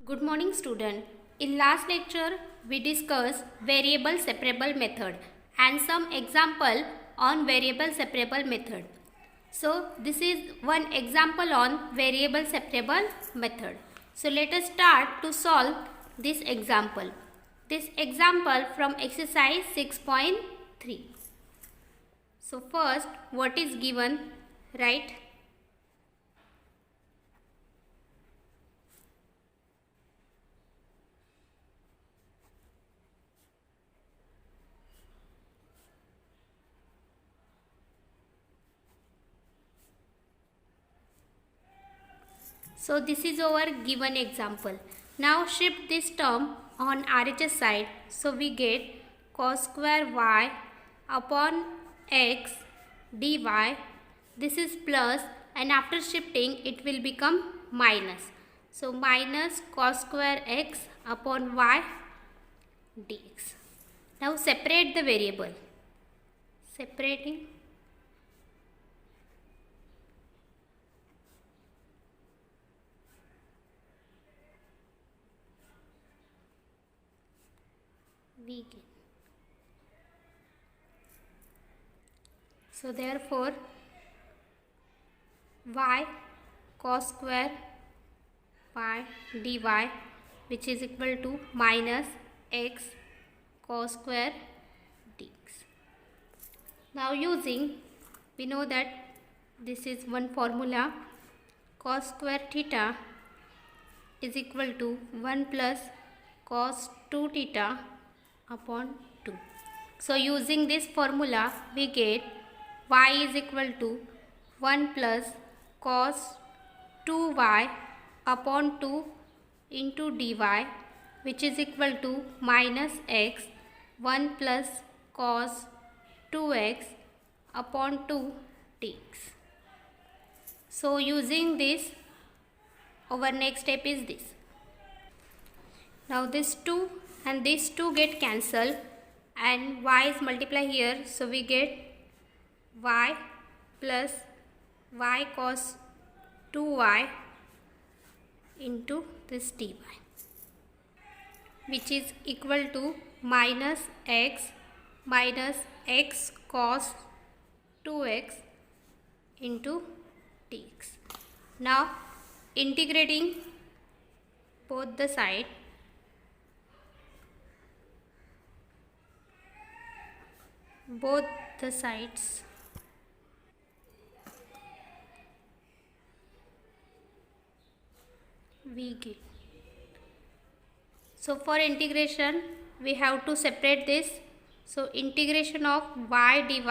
Good morning student. In last lecture we discussed variable separable method and some example on variable separable method. So this is one example on variable separable method. So let us start to solve this example. This example from exercise 6.3. So first what is given, right? So this is our given example. Now shift this term on RHS side. So we get cos square y upon x dy. This is plus, and after shifting it will become minus. So minus cos square x upon y dx. Now separate the variable. Separating. We get. So therefore y cos square y dy, which is equal to minus x cos square dx. Now using, we know that this is one formula, cos square theta is equal to 1 plus cos 2 theta upon 2. So using this formula we get y is equal to 1 plus cos 2y upon 2 into dy, which is equal to minus x 1 plus cos 2x upon 2 dx. So using this, our next step is this. Now this 2 and these 2 get cancelled and y is multiplied here, so we get y plus y cos 2y into this dy, which is equal to minus x cos 2x into dx. Now integrating both the sides, we get. So for integration we have to separate this. So integration of y dy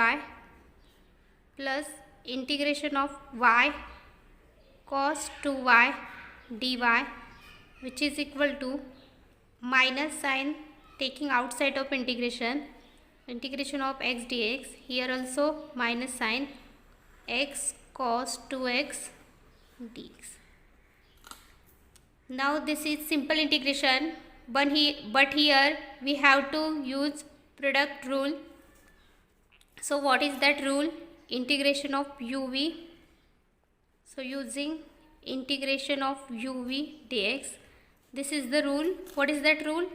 plus integration of y cos 2y dy, which is equal to minus sign taking outside of integration of x dx, here also minus sign x cos 2x dx. Now this is simple integration, but here we have to use product rule. So what is that rule? Integration of uv. So using integration of uv dx, this is the rule. What is that rule?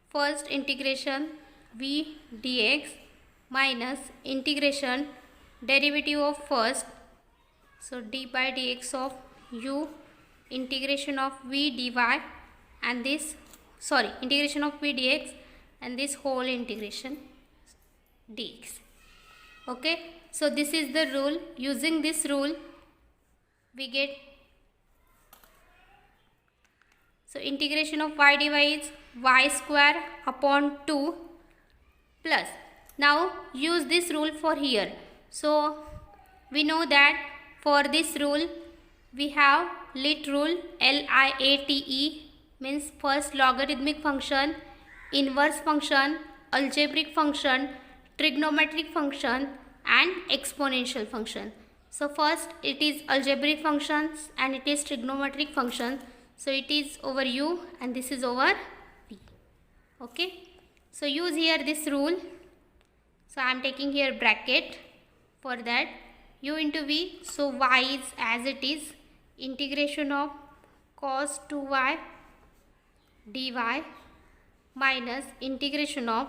First integration v dx minus integration derivative of first, so d by dx of u integration of v dy and this, integration of v dx and this whole integration dx. Okay, so this is the rule. Using this rule we get, so integration of y dy is y square upon 2 plus, now use this rule for here. So we know that for this rule we have lit rule, LIATE, means first logarithmic function, inverse function, algebraic function, trigonometric function and exponential function. So first it is algebraic functions and it is trigonometric function. So it is over u and this is over v. Okay, so use here this rule. So I am taking here bracket for that, u into v. So y is as it is, integration of cos 2y dy minus integration of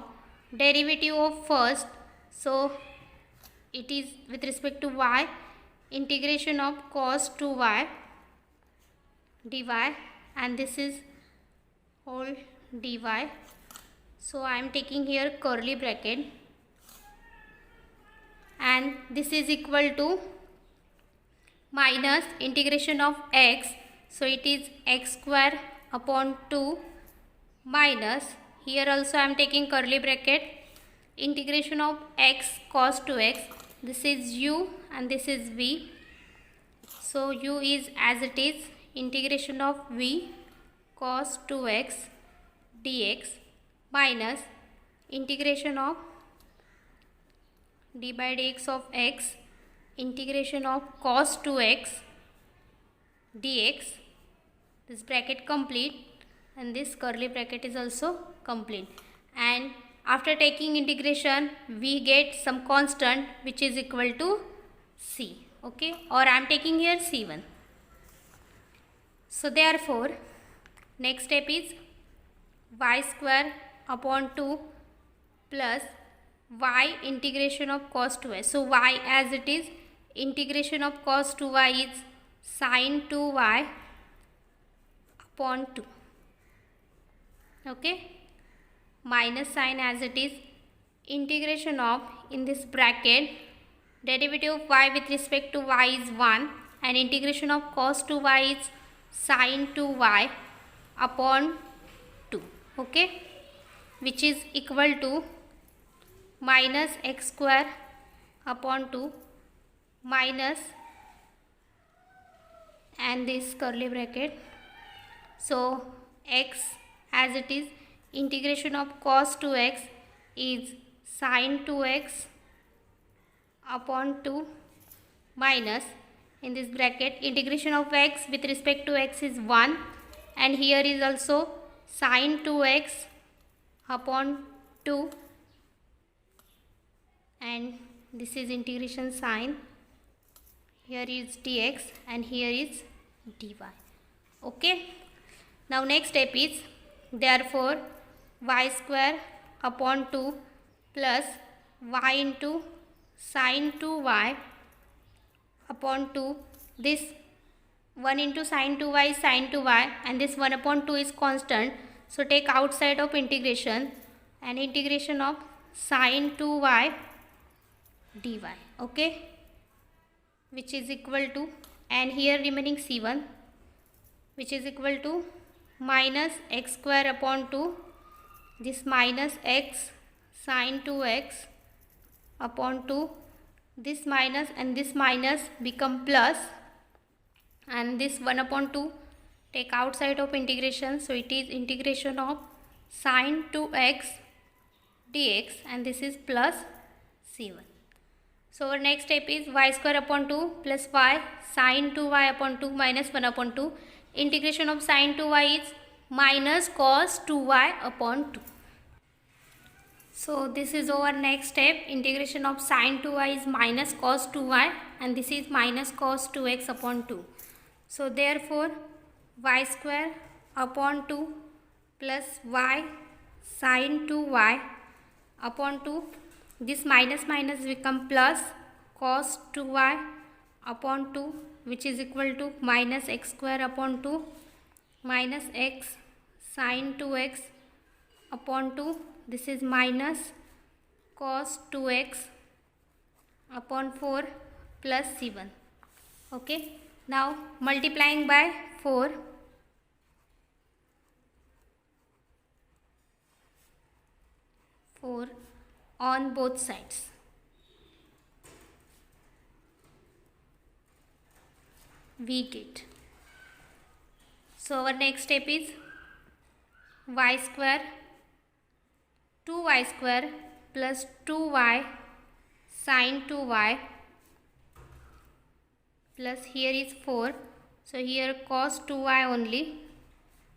derivative of first, so it is with respect to y, integration of cos 2y dy, and this is whole dy. So I am taking here curly bracket, and this is equal to minus integration of x, so it is x square upon 2 minus, here also I am taking curly bracket, integration of x cos 2x, this is u and this is v, so u is as it is, integration of v cos 2x dx minus integration of d by dx of x, integration of cos 2x dx, this bracket complete and this curly bracket is also complete, and after taking integration we get some constant which is equal to c, okay, or I am taking here c1. So therefore next step is y square upon 2 plus y integration of cos 2y. So y as it is, integration of cos 2y is sin 2y upon 2, okay, minus sign as it is, integration of, in this bracket, derivative of y with respect to y is 1 and integration of cos 2y is sin 2y upon 2, okay, which is equal to minus x square upon 2 minus, and this curly bracket, so x as it is, integration of cos 2x is sin 2x upon 2 minus, in this bracket, integration of x with respect to x is 1 and here is also sin 2x upon 2, and this is integration sign, here is dx and here is dy, okay. Now next step is, therefore y square upon 2 plus y into sin 2y upon 2, this 1 into sin 2y is sin 2y and this 1 upon 2 is constant, so take outside of integration and integration of sin 2y dy, okay, which is equal to, and here remaining c1 which is equal to minus x square upon 2, this minus x sin 2x upon 2, this minus and this minus become plus, and this 1 upon 2 take outside of integration, so it is integration of sin 2x dx and this is plus c1. So our next step is y square upon 2 plus y sin 2y upon 2 minus 1 upon 2, integration of sin 2y is minus cos 2y upon 2. So this is our next step, integration of sin 2y is minus cos 2y and this is minus cos 2x upon 2. So therefore y square upon 2 plus y sin 2y upon 2, this minus minus become plus cos 2y upon 2 which is equal to minus x square upon 2 minus x sin 2x upon 2, this is minus cos 2x upon 4 plus c1, okay. Now multiplying by 4, on both sides, we get, so our next step is y square 2y square plus 2y sin 2y plus here is 4, so here cos 2y only,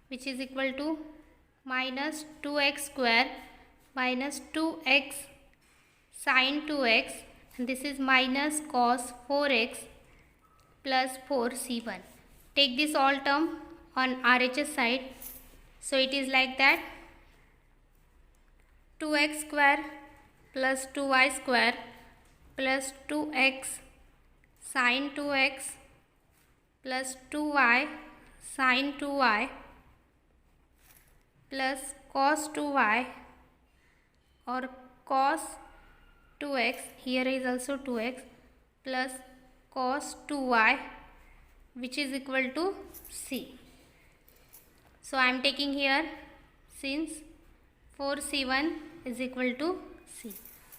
which is equal to minus 2x square minus 2x sin 2x and this is minus cos 4x plus 4 c1. Take this all term on RHS side, So it is like that 2x square plus 2y square plus 2x sin 2x plus 2y sin 2y plus cos 2y or cos 2x, here is also 2x, plus cos 2y, which is equal to c. So I am taking here since 4c1 is equal to c.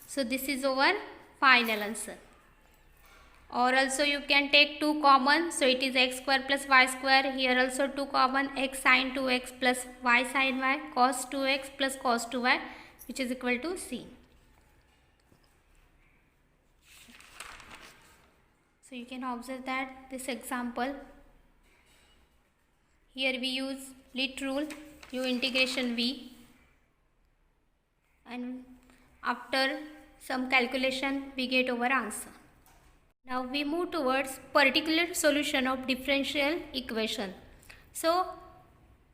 So this is our final answer. Or also you can take 2 common, so it is x square plus y square. Here also 2 common, x sin 2x plus y sin y, cos 2x plus cos 2y, which is equal to c. So you can observe that this example, here we use lit rule, u integration v, and after some calculation we get our answer. Now we move towards particular solution of differential equation. So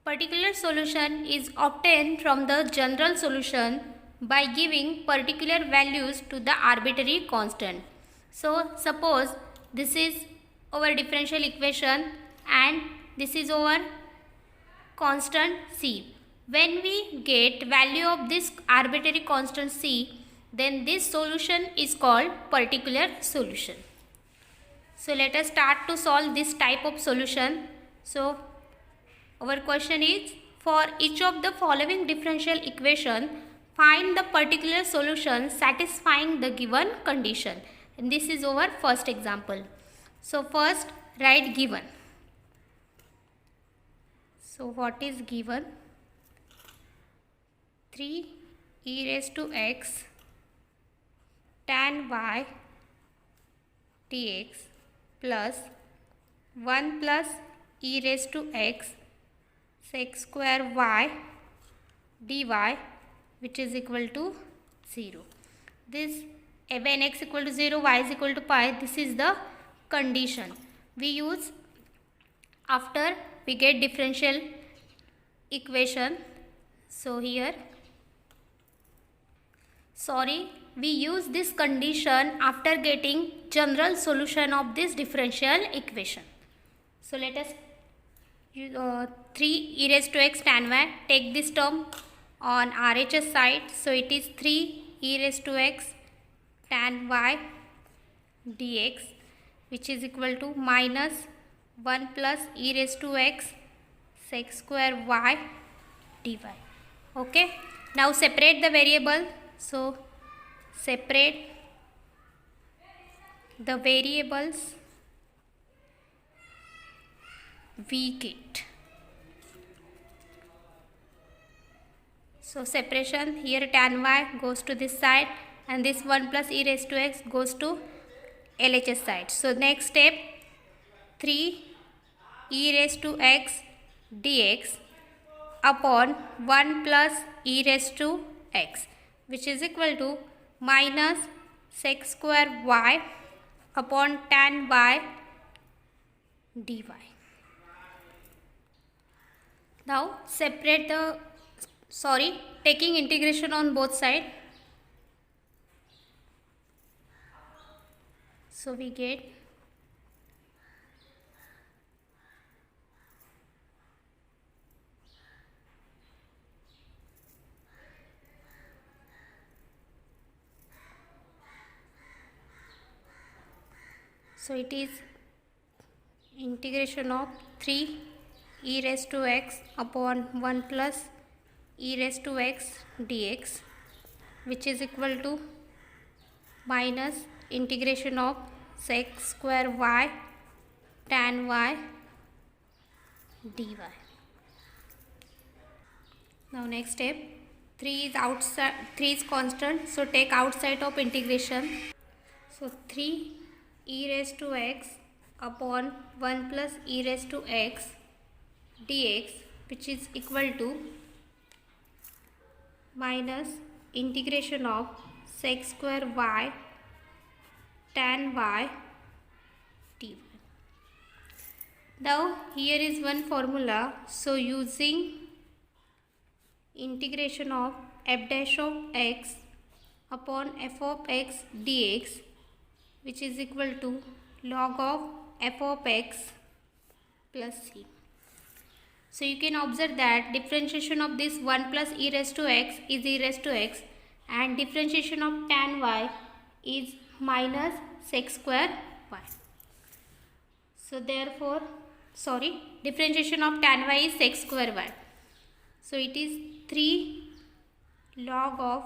particular solution is obtained from the general solution by giving particular values to the arbitrary constant. So suppose this is our differential equation and this is our constant c. When we get value of this arbitrary constant c, then this solution is called particular solution. So let us start to solve this type of solution. So our question is, for each of the following differential equation, find the particular solution satisfying the given condition. And this is our first example. So first write given. So what is given? 3 e raised to x tan y dx plus 1 plus e raised to x sec square y dy, which is equal to 0. This when x equal to 0, y is equal to pi, this is the condition we use after we get differential equation. So here, we use this condition after getting general solution of this differential equation. So let us use 3 e raised to x tan y, take this term on RHS side. So it is 3 e raised to x tan y dx, which is equal to minus 1 plus e raised to x sec square y dy. Okay, now separate the variable. So separate the variables we get. So separation, here tan y goes to this side and this 1 plus e raised to x goes to LHS side. So next step, 3 e raised to x dx upon 1 plus e raised to x, which is equal to minus sec square y upon tan y dy. Now separate the, taking integration on both sides. So we get so it is integration of 3 e raised to x upon 1 plus e raised to x dx, which is equal to minus integration of sec square y tan y dy. Now next step, 3 is outside, 3 is constant, so take outside of integration. So 3 e raised to x upon 1 plus e raised to x dx, which is equal to minus integration of sec square y tan y dy. Now here is one formula, so using integration of f dash of x upon f of x dx, which is equal to log of f of x plus c. So you can observe that differentiation of this 1 plus e raised to x is e raised to x, and differentiation of tan y is minus sec square y. So therefore, differentiation of tan y is sec square y. So it is 3 log of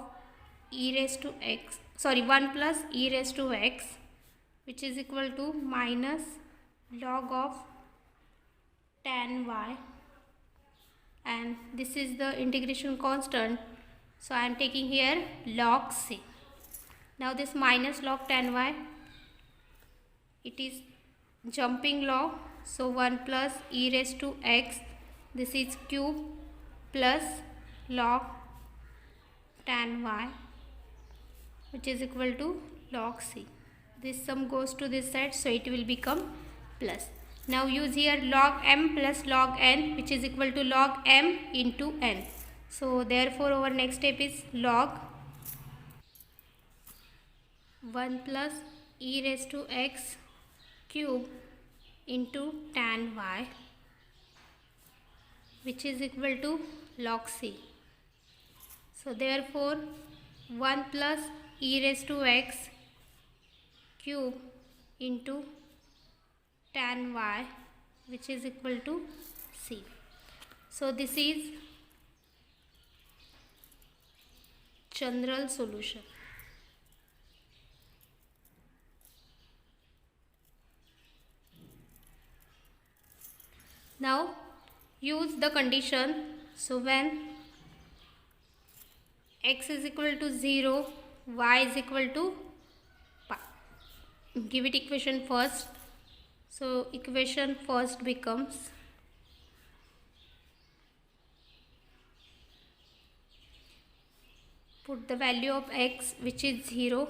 e raised to x, 1 plus e raised to x, which is equal to minus log of tan y, and this is the integration constant, so I am taking here log c. Now this minus log tan y, it is jumping log, so 1 plus e raised to x, this is cube plus log tan y, which is equal to log c. This sum goes to this side, so it will become plus. Now use here log m plus log n, which is equal to log m into n. So therefore our next step is log 1 plus e raised to x cube into tan y, which is equal to log c. So therefore 1 plus e raised to x cube into tan y, which is equal to c. So this is general solution. Now use the condition, so when x is equal to 0, y is equal to pi. Give it equation first. So equation first becomes put the value of x, which is 0,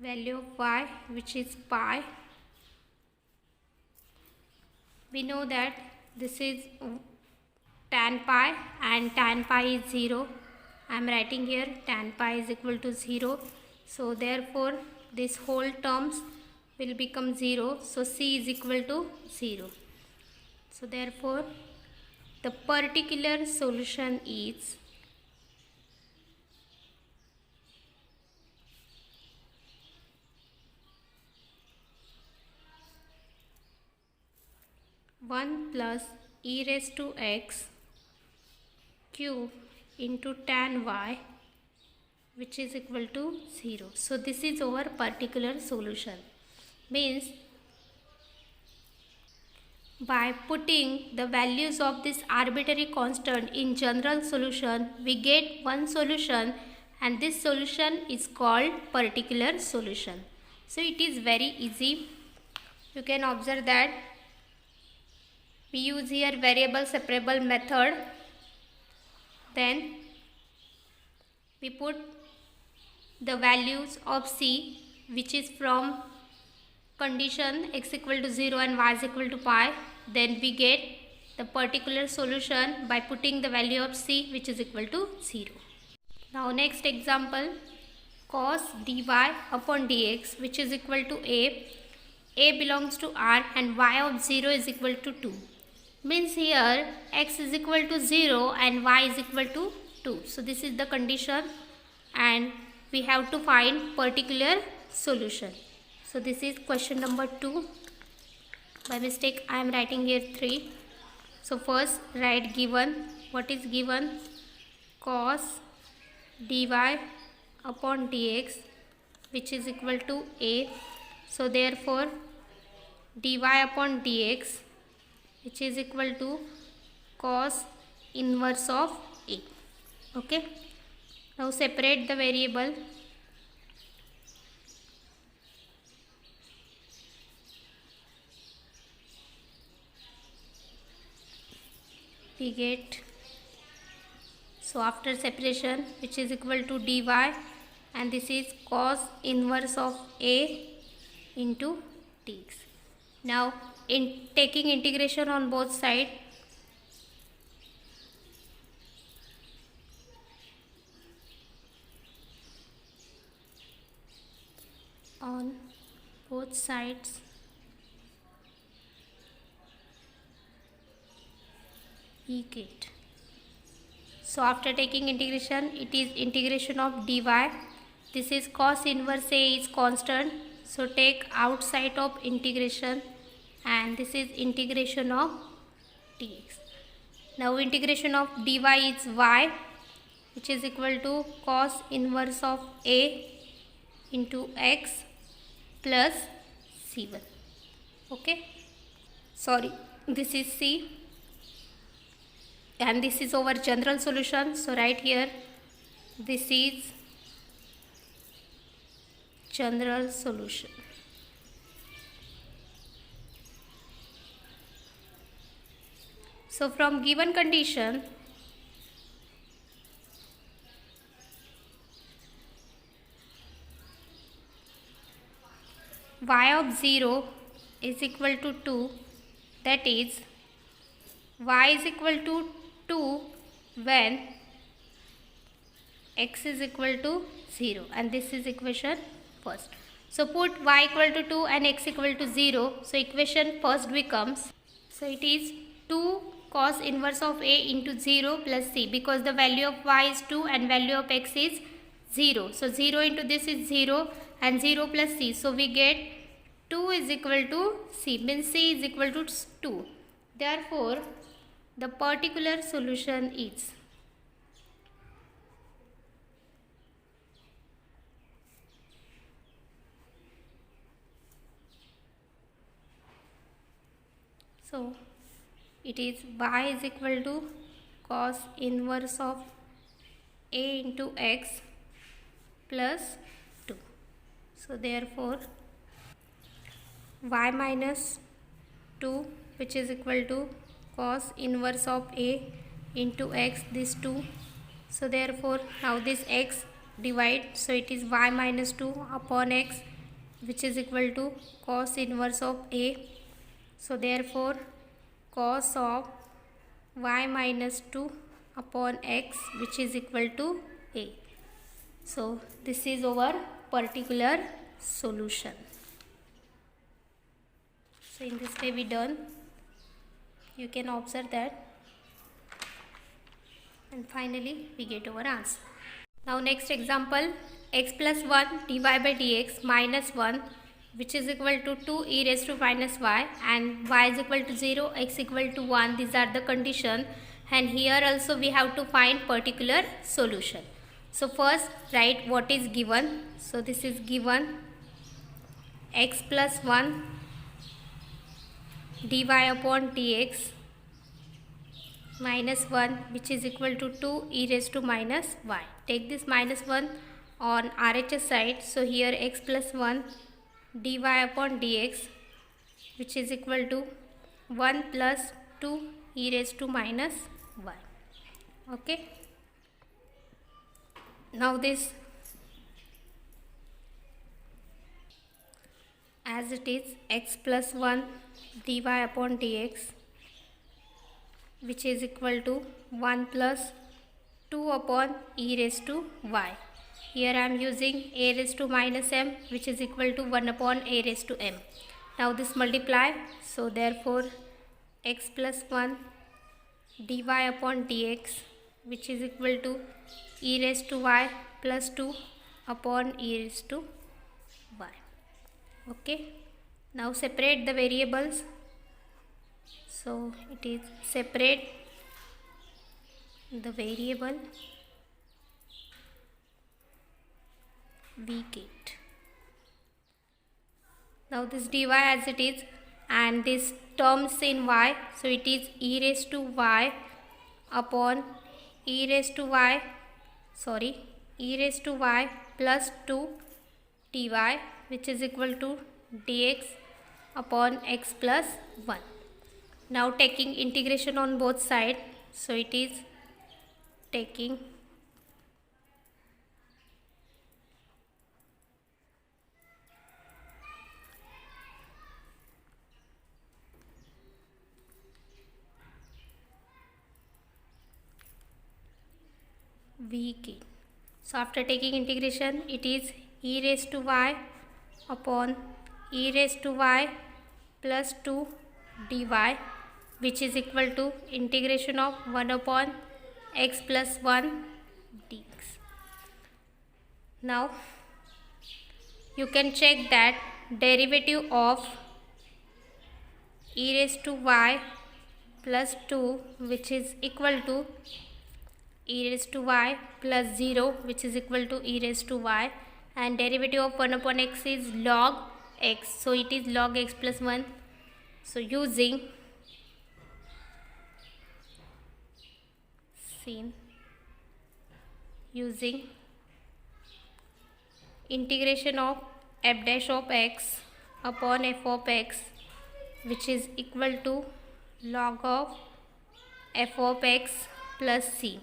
value of y, which is pi. We know that this is tan pi, and tan pi is 0. I am writing here tan pi is equal to 0. So therefore this whole terms will become 0. So c is equal to 0. So therefore the particular solution is (1 plus e raised to x cube into tan y, which is equal to 0. So this is our particular solution. Means by putting the values of this arbitrary constant in general solution, we get one solution, and this solution is called particular solution. So it is very easy. You can observe that we use here variable separable method. Then we put the values of c, which is from condition x equal to 0 and y is equal to pi. Then we get the particular solution by putting the value of c, which is equal to 0. Now next example, cos dy upon dx, which is equal to a belongs to r, and y of 0 is equal to 2. Means here x is equal to 0 and y is equal to 2. So this is the condition, and we have to find particular solution. So this is question number 2. By mistake I am writing here 3. So first write given. What is given? Cos dy upon dx, which is equal to a. So therefore dy upon dx, which is equal to cos inverse of a. Okay. Now separate the variable. We get, so after separation, which is equal to dy, and this is cos inverse of a into dx. Now in taking integration on both sides, on both sides equate. So after taking integration, it is integration of dy. This is cos inverse A is constant. So take outside of integration, and this is integration of dx. Now integration of dy is y, which is equal to cos inverse of A into x plus c1. Okay. Sorry, this is c. And this is our general solution. So right here, this is general solution. So from given condition, y of 0 is equal to 2, that is y is equal to 2 when x is equal to 0, and this is equation first. So put y equal to 2 and x equal to 0. So equation first becomes, so it is 2 cos inverse of A into 0 plus c, because the value of y is 2 and value of x is 0. So 0 into this is 0 and 0 plus c. So we get 2 is equal to c, means c is equal to 2. Therefore, the particular solution is so it is y is equal to cos inverse of A into x plus 2. So therefore y minus 2, which is equal to cos inverse of A into x, this 2. So therefore now this x divide, so it is y minus 2 upon x, which is equal to cos inverse of A. So therefore cos of y minus 2 upon x, which is equal to A. So this is our particular solution. So in this way we done. You can observe that, and finally we get our answer. Now next example, x plus 1 dy by dx minus 1, which is equal to 2 e raised to minus y, and y is equal to 0, x equal to 1. These are the condition, and here also we have to find particular solution. So first write what is given. So this is given x plus 1 dy upon dx minus 1, which is equal to 2 e raised to minus y. Take this minus 1 on RHS side. So here x plus 1 dy upon dx, which is equal to 1 plus 2 e raised to minus y. Okay. Now this, as it is, x plus 1 dy upon dx, which is equal to 1 plus 2 upon e raised to y. Here I am using a raised to minus m, which is equal to 1 upon a raised to m. Now this multiply. So therefore x plus 1 dy upon dx, which is equal to e raised to y plus 2 upon e raised to y. Okay. Now separate the variables. So it is separate the variable, we get. Now this dy as it is, and this terms in y, so it is e raised to y upon e raised to y, e raised to y plus 2 dy, which is equal to dx upon x plus 1. Now taking integration on both sides, so it is taking v k. So after taking integration, it is e raised to y upon e raised to y plus 2 dy, which is equal to integration of 1 upon x plus 1 dx. Now you can check that derivative of e raised to y plus 2, which is equal to e raised to y plus 0, which is equal to e raised to y, and derivative of 1 upon x is log x, so it is log x plus 1. So using integration of f dash of x upon f of x, which is equal to log of f of x plus c.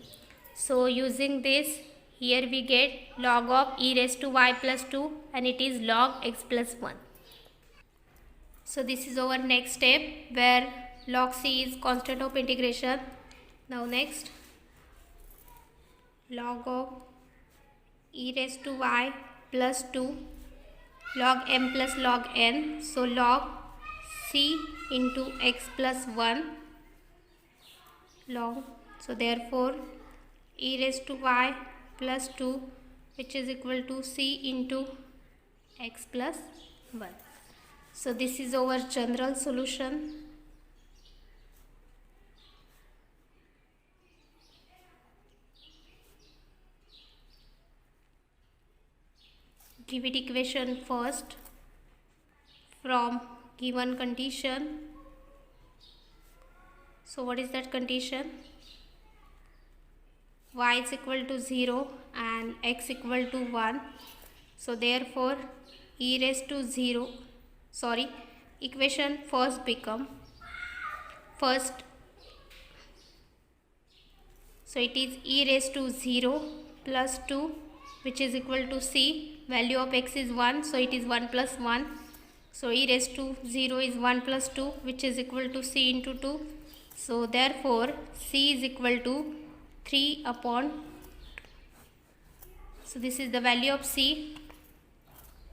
So using this, here we get log of e raised to y plus 2, and it is log x plus 1. So this is our next step where log c is constant of integration. Now next, log of e raised to y plus 2 log m plus log n, so log c into x plus 1 log, so therefore e raised to y plus 2, which is equal to c into x plus 1. So this is our general solution. Give it equation first from given condition. So what is that condition? Y is equal to 0 and x equal to 1. So therefore e raised to 0, equation first become so it is e raised to 0 plus 2, which is equal to c, value of x is 1, so it is 1 plus 1. So e raised to 0 is 1 plus 2, which is equal to c into 2. So therefore c is equal to 3 upon 2. So this is the value of c.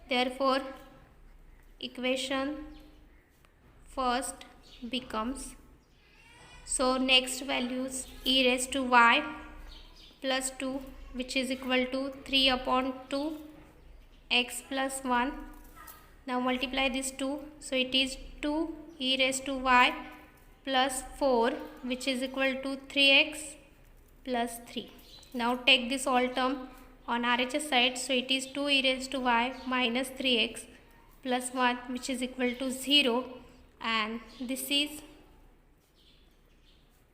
Therefore equation first becomes, so next values, e raised to y plus 2, which is equal to 3 upon 2 x plus 1. Now multiply this 2, so it is 2 e raised to y plus 4, which is equal to 3x plus 3. Now take this all term on RHS side, so it is 2 e raised to y minus 3x plus 1, which is equal to 0, and this is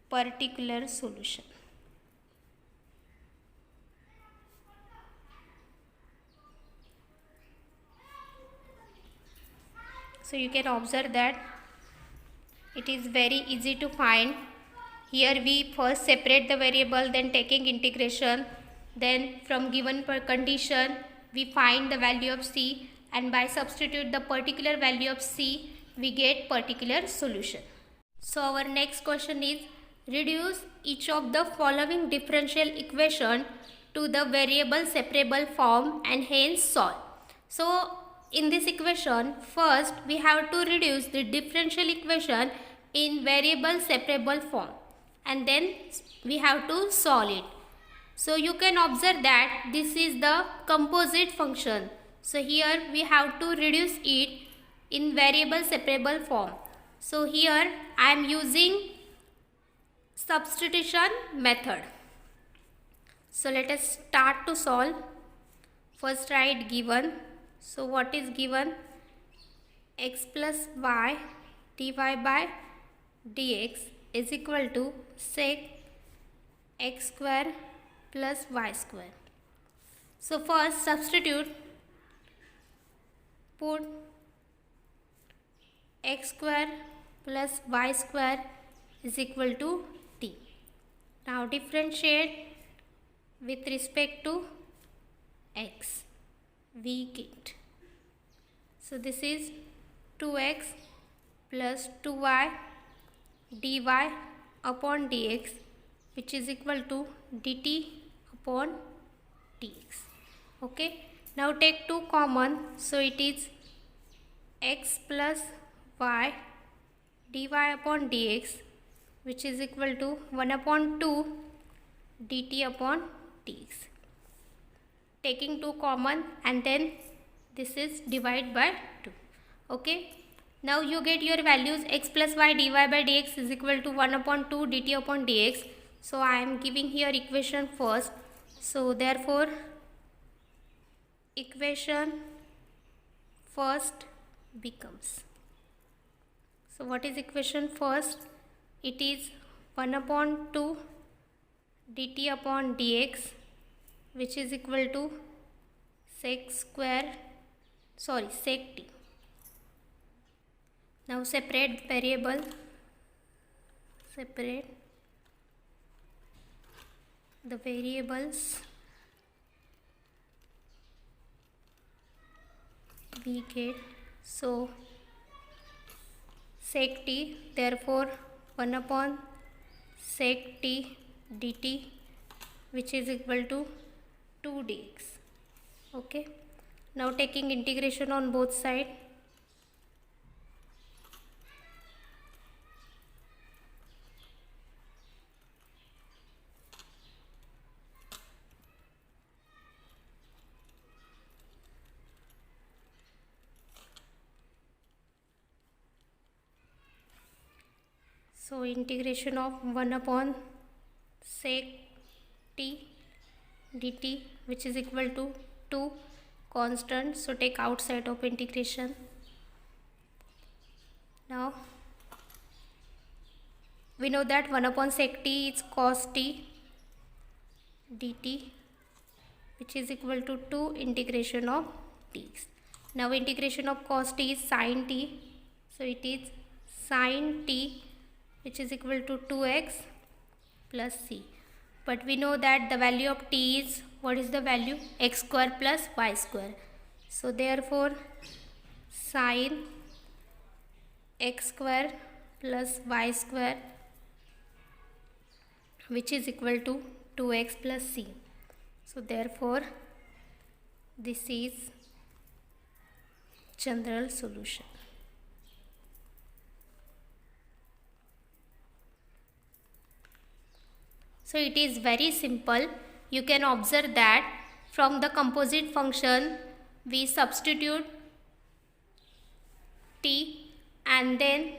particular solution. So you can observe that it is very easy to find. Here we first separate the variable, then taking integration, then from given condition we find the value of c, and by substitute the particular value of c we get particular solution. So our next question is, reduce each of the following differential equation to the variable separable form and hence solve. So in this equation, first we have to reduce the differential equation in variable separable form, and then we have to solve it. So you can observe that this is the composite function. So here we have to reduce it in variable separable form. So here I am using substitution method. So let us start to solve. First write given. So what is given? X plus y dy by dx is equal to sec x square plus y square. So first substitute, put x square plus y square is equal to t. Now differentiate with respect to x. We get, so this is 2x plus 2y dy upon dx, which is equal to dt upon dx. Okay, Now take 2 common, so it is x plus y dy upon dx, which is equal to 1 upon 2 dt upon dx. Taking 2 common, and then this is divided by 2. Okay. Now you get your values. X plus y dy by dx is equal to 1 upon 2 dt upon dx. So I am giving here equation first. So therefore equation first becomes, so what is equation first? It is 1 upon 2 dt upon dx, which is equal to sec t. Now separate the variables. We get, so sec t, therefore 1 upon sec t dt, which is equal to 2 dx. Okay. Now taking integration on both sides. So integration of 1 upon sec t dt, which is equal to 2 constant, so take outside of integration. Now we know that 1 upon sec t is cos t dt, which is equal to 2 integration of dx. Now integration of cos t is sin t, so it is sin t, which is equal to 2x plus c. But we know that the value of t is, what is the value? X square plus y square. So therefore sin x square plus y square, which is equal to 2x plus c. So therefore this is general solution. So it is very simple. You can observe that from the composite function we substitute t and then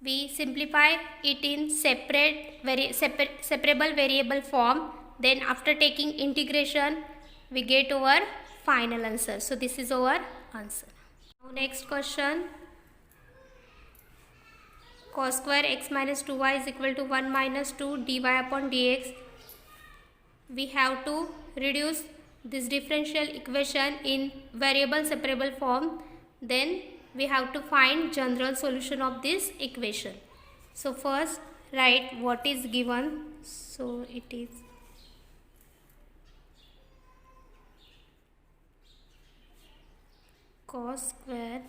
we simplify it in separable variable form. Then after taking integration we get our final answer. So this is our answer. Now next question. Cos square x minus 2y is equal to 1 minus 2 dy upon dx. We have to reduce this differential equation in variable separable form. Then we have to find general solution of this equation. So first write what is given. So it is cos square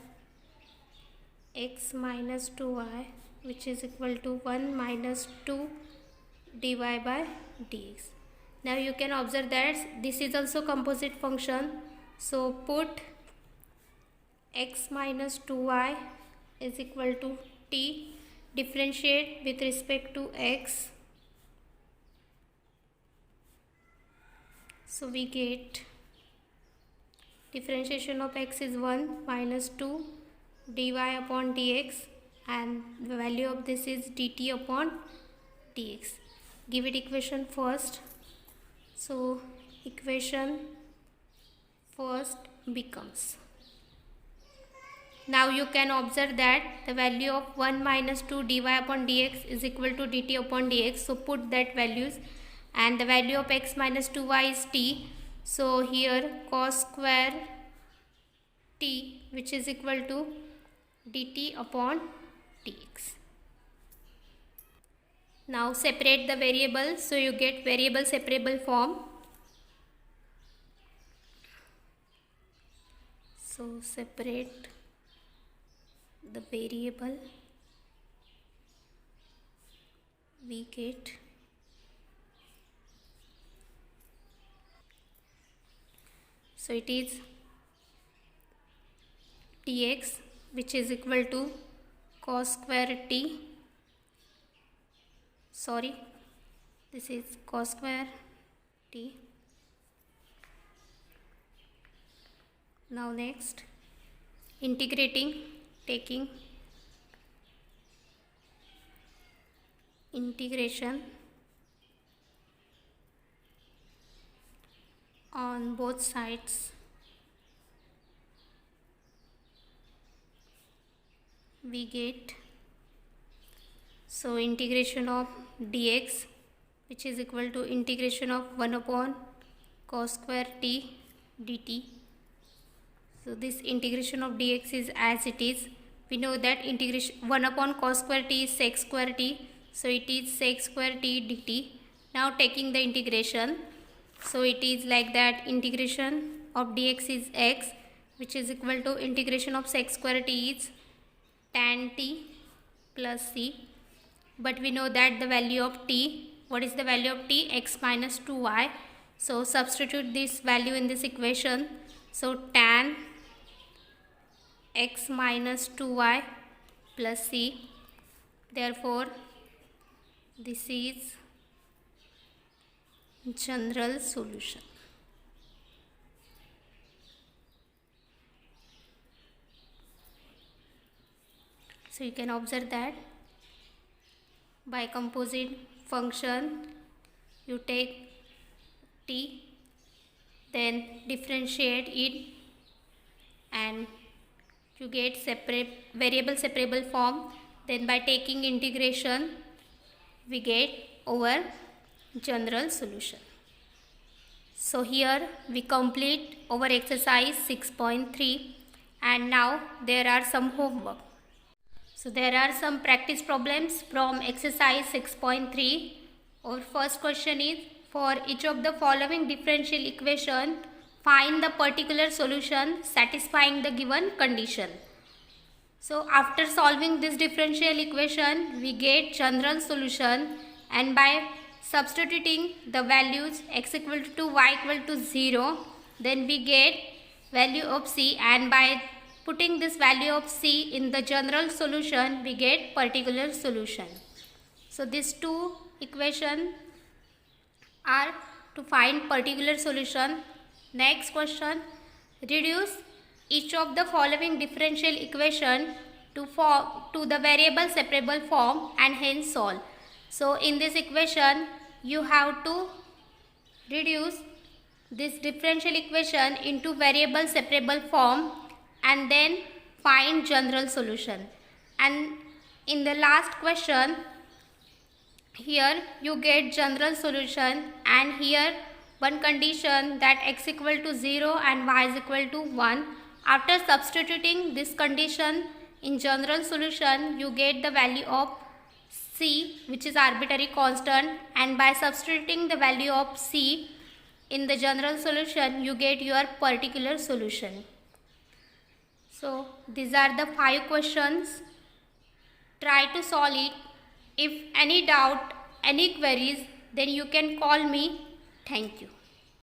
x minus 2y, which is equal to 1 minus 2 dy by dx. Now you can observe that this is also composite function. So put x minus 2y is equal to t, differentiate with respect to x. So we get differentiation of x is 1 minus 2 dy upon dx, and the value of this is dt upon dx. Give it equation first. So equation first becomes, now you can observe that the value of 1 minus 2 dy upon dx is equal to dt upon dx. So put that values, and the value of x minus 2y is t. So here cos square t, which is equal to dt upon dx. Now separate the variables, so you get variable separable form. So separate the variable, we get So it is dx which is equal to cos square t, sorry, this is cos square t. Now next, integrating, taking integration on both sides, we get, so integration of dx which is equal to integration of 1 upon cos square t dt. So this integration of dx is as it is. We know that integration 1 upon cos square t is sec square t, so it is sec square t dt. Now taking the integration, so it is like that, integration of dx is x which is equal to integration of sec square t is tan t plus c. But we know that the value of t, what is the value of t? X minus 2y. So substitute this value in this equation. So tan x minus 2y plus c. Therefore this is general solution. So you can observe that by composite function you take t, then differentiate it and you get separate variable separable form. Then by taking integration we get over general solution. So here we complete our exercise 6.3 and now there are some homework. So there are some practice problems from exercise 6.3. Our first question is, for each of the following differential equation, find the particular solution satisfying the given condition. So after solving this differential equation, we get general solution, and by substituting the values x equal to 2, y equal to 0, then we get value of c, and by putting this value of c in the general solution, we get particular solution. So these two equations are to find particular solution. Next question, reduce each of the following differential equation to the variable separable form and hence solve. So in this equation, you have to reduce this differential equation into variable separable form and then find general solution. And in the last question, here you get general solution, and here one condition that x equal to 0 and y is equal to 1. After substituting this condition in general solution, you get the value of c which is arbitrary constant, and by substituting the value of c in the general solution, you get your particular solution. So these are the 5 questions. Try to solve it. If any doubt, any queries, then you can call me. Thank you.